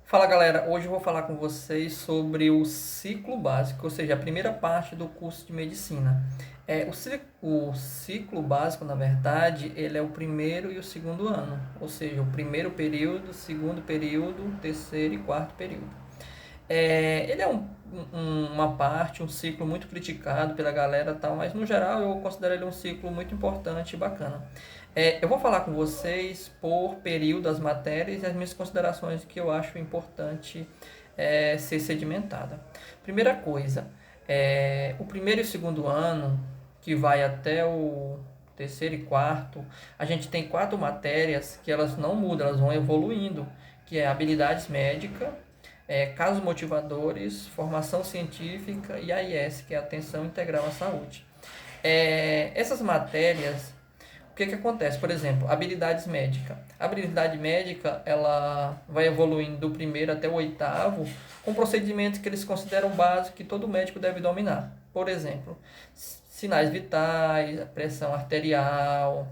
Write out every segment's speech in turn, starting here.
Fala galera, hoje eu vou falar com vocês sobre o ciclo básico, ou seja, a primeira parte do curso de medicina. O ciclo básico, na verdade, ele é o primeiro e o segundo ano, ou seja, o primeiro período, segundo período, terceiro e quarto período. Ele é uma parte, um ciclo muito criticado pela galera e tal, mas no geral eu considero ele um ciclo muito importante e bacana. Eu vou falar com vocês por período as matérias e as minhas considerações que eu acho importante ser sedimentada. Primeira coisa, o primeiro e o segundo ano, que vai até o terceiro e quarto, a gente tem quatro matérias que elas não mudam, elas vão evoluindo, que é habilidades médicas, casos motivadores, formação científica e AIS, que é Atenção Integral à Saúde. Essas matérias, o que acontece? Por exemplo, habilidades médicas. A habilidade médica ela vai evoluindo do primeiro até o oitavo com procedimentos que eles consideram básicos que todo médico deve dominar. Por exemplo, sinais vitais, pressão arterial,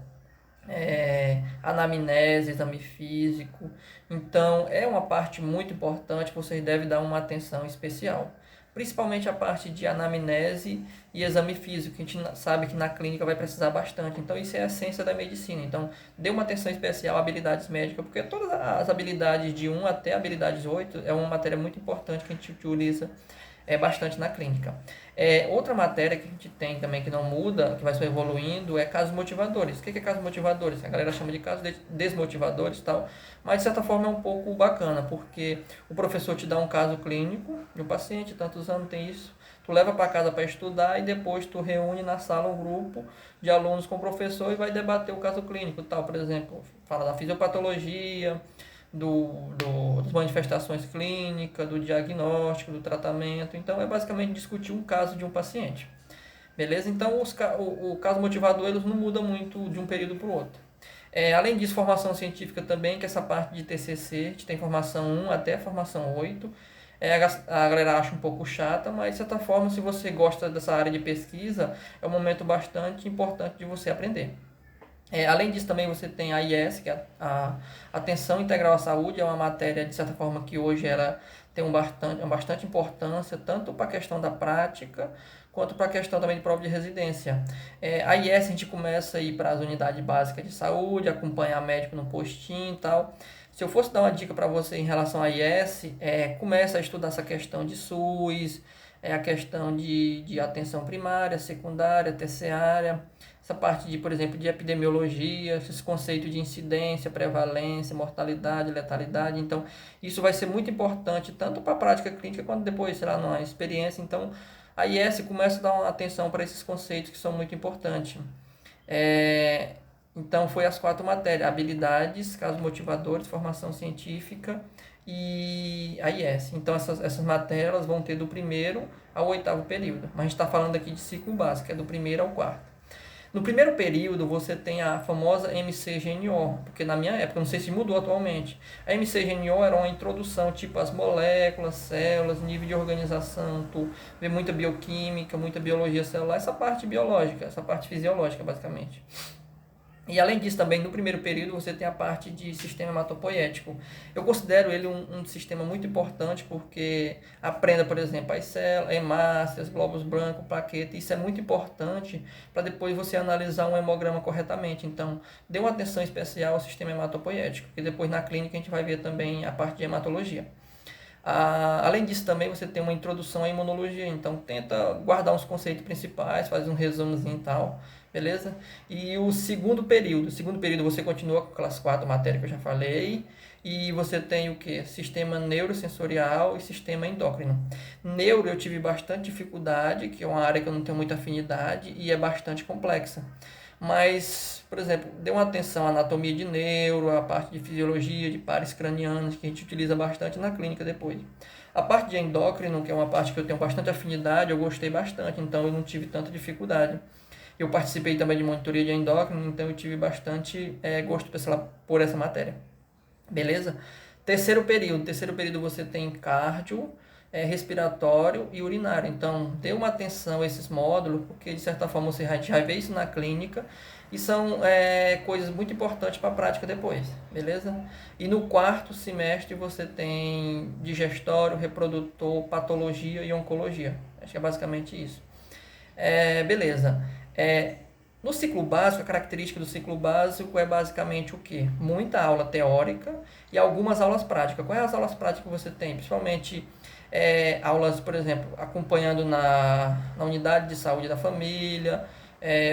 anamnese, exame físico. Então, é uma parte muito importante, vocês devem dar uma atenção especial. Principalmente a parte de anamnese e exame físico, que a gente sabe que na clínica vai precisar bastante. Então, isso é a essência da medicina. Então, dê uma atenção especial a habilidades médicas, porque todas as habilidades de 1 até habilidades 8 é uma matéria muito importante que a gente utiliza bastante na clínica. Outra matéria que a gente tem também que não muda, que vai só evoluindo, é casos motivadores. O que é casos motivadores? A galera chama de casos desmotivadores e tal, mas de certa forma é um pouco bacana, porque o professor te dá um caso clínico de um paciente, tantos anos tem isso, tu leva para casa para estudar e depois tu reúne na sala um grupo de alunos com o professor e vai debater o caso clínico, tal, por exemplo, fala da fisiopatologia, das manifestações clínicas, do diagnóstico, do tratamento. Então, é basicamente discutir um caso de um paciente. Beleza? Então, o caso motivador eles não muda muito de um período para o outro. Além disso, formação científica também, que é essa parte de TCC, a gente tem formação 1 até a formação 8. A galera acha um pouco chata, mas de certa forma, se você gosta dessa área de pesquisa, é um momento bastante importante de você aprender. Além disso, também você tem a IS, que é a Atenção Integral à Saúde, é uma matéria, de certa forma, que hoje ela tem uma bastante importância, tanto para a questão da prática, quanto para a questão também de prova de residência. A IS a gente começa a ir para as unidades básicas de saúde, acompanhar médico no postinho e tal. Se eu fosse dar uma dica para você em relação à IS, começa a estudar essa questão de SUS, a questão de atenção primária, secundária, terciária, essa parte de, por exemplo, de epidemiologia, esses conceitos de incidência, prevalência, mortalidade, letalidade. Então, isso vai ser muito importante tanto para a prática clínica quanto depois, sei lá, na experiência. Então, a IS começa a dar uma atenção para esses conceitos que são muito importantes. Então, foi as quatro matérias: habilidades, casos motivadores, formação científica e a IS. Então, essas matérias vão ter do primeiro ao oitavo período. Mas a gente está falando aqui de ciclo básico, é do primeiro ao quarto. No primeiro período, você tem a famosa MCGNO, porque na minha época, não sei se mudou atualmente, a MCGNO era uma introdução, tipo as moléculas, células, nível de organização, tu vê muita bioquímica, muita biologia celular, essa parte biológica, essa parte fisiológica, basicamente. E além disso, também no primeiro período você tem a parte de sistema hematopoético. Eu considero ele um sistema muito importante porque aprenda, por exemplo, as células, hemácias, glóbulos brancos, plaquetas. Isso é muito importante para depois você analisar um hemograma corretamente. Então, dê uma atenção especial ao sistema hematopoético, porque depois na clínica a gente vai ver também a parte de hematologia. Além disso, também você tem uma introdução à imunologia, então tenta guardar os conceitos principais, faz um resumozinho e tal, beleza? E o segundo período você continua com aquelas quatro matérias que eu já falei, e você tem o que? Sistema neurosensorial e sistema endócrino. Neuro eu tive bastante dificuldade, que é uma área que eu não tenho muita afinidade e é bastante complexa. Mas, por exemplo, dê uma atenção à anatomia de neuro, à parte de fisiologia, de pares cranianos, que a gente utiliza bastante na clínica depois. A parte de endócrino, que é uma parte que eu tenho bastante afinidade, eu gostei bastante, então eu não tive tanta dificuldade. Eu participei também de monitoria de endócrino, então eu tive bastante gosto por essa matéria. Beleza? Terceiro período você tem cardio, respiratório e urinário. Então, dê uma atenção a esses módulos, porque de certa forma você já vê isso na clínica e são coisas muito importantes para a prática depois, beleza? E no quarto semestre você tem digestório, reprodutor, patologia e oncologia. Acho que é basicamente isso. Beleza. No ciclo básico, a característica do ciclo básico é basicamente o quê? Muita aula teórica e algumas aulas práticas. Quais as aulas práticas que você tem? Principalmente aulas, por exemplo, acompanhando na unidade de saúde da família,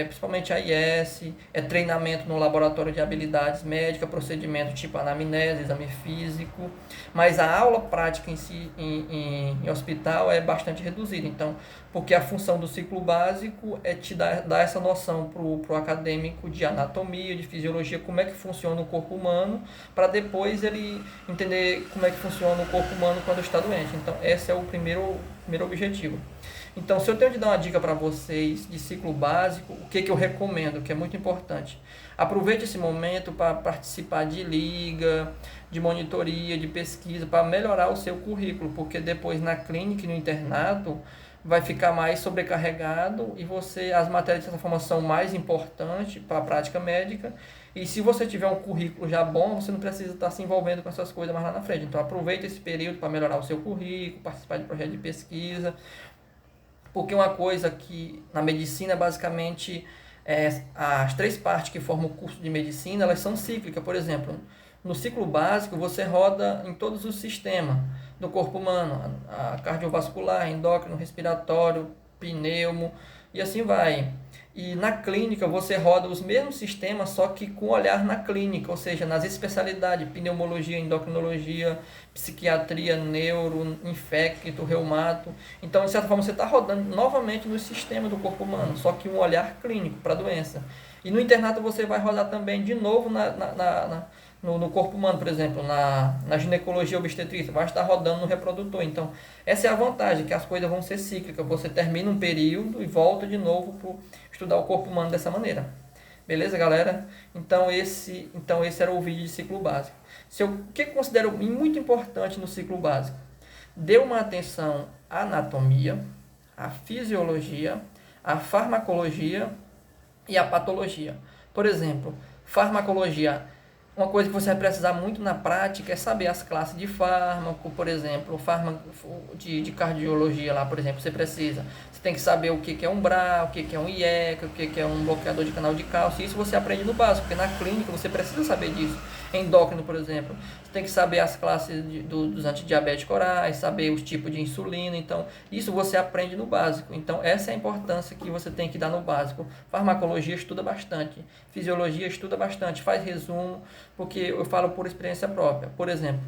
principalmente a IS, treinamento no laboratório de habilidades médicas, procedimento tipo anamnese, exame físico, mas a aula prática em si, em hospital, é bastante reduzida. Então, porque a função do ciclo básico é te dar essa noção para o acadêmico de anatomia, de fisiologia, como é que funciona o corpo humano, para depois ele entender como é que funciona o corpo humano quando está doente. Então, esse é o primeiro objetivo. Então, se eu tenho de dar uma dica para vocês de ciclo básico, o que eu recomendo, que é muito importante? Aproveite esse momento para participar de liga, de monitoria, de pesquisa, para melhorar o seu currículo, porque depois na clínica e no internato vai ficar mais sobrecarregado e as matérias de certa forma são mais importantes para a prática médica. E se você tiver um currículo já bom, você não precisa estar se envolvendo com essas coisas mais lá na frente. Então aproveite esse período para melhorar o seu currículo, participar de projetos de pesquisa. Porque uma coisa que na medicina basicamente as três partes que formam o curso de medicina, elas são cíclicas. Por exemplo, no ciclo básico você roda em todos os sistemas do corpo humano, a cardiovascular, endócrino, respiratório, pneumo e assim vai. E na clínica você roda os mesmos sistemas, só que com olhar na clínica, ou seja, nas especialidades, pneumologia, endocrinologia, psiquiatria, neuro, infecto, reumato. Então, de certa forma, você está rodando novamente no sistema do corpo humano, só que um olhar clínico para a doença. E no internato você vai rodar também de novo no corpo humano, por exemplo, na ginecologia obstetrícia, vai estar rodando no reprodutor. Então, essa é a vantagem, que as coisas vão ser cíclicas. Você termina um período e volta de novo para estudar o corpo humano dessa maneira. Beleza, galera? Então esse era o vídeo de ciclo básico. O que eu considero muito importante no ciclo básico? Dê uma atenção à anatomia, à fisiologia, à farmacologia e à patologia. Por exemplo, farmacologia. Uma coisa que você vai precisar muito na prática é saber as classes de fármaco, por exemplo, fármaco de cardiologia lá, por exemplo, você precisa. Você tem que saber o que é um BRA, o que é um IECA, o que é um bloqueador de canal de cálcio. Isso você aprende no básico, porque na clínica você precisa saber disso. Endócrino, por exemplo, você tem que saber as classes dos antidiabéticos orais, saber os tipos de insulina. Então, isso você aprende no básico. Então, essa é a importância que você tem que dar no básico. Farmacologia estuda bastante, fisiologia estuda bastante, faz resumo, porque eu falo por experiência própria. Por exemplo,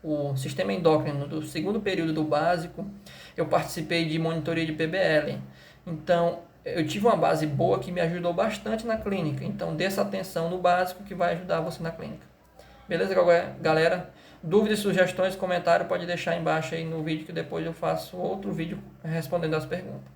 o sistema endócrino do segundo período do básico, eu participei de monitoria de PBL. Então, eu tive uma base boa que me ajudou bastante na clínica. Então, dê essa atenção no básico que vai ajudar você na clínica. Beleza, galera? Dúvidas, sugestões, comentário, pode deixar embaixo aí no vídeo que depois eu faço outro vídeo respondendo as perguntas.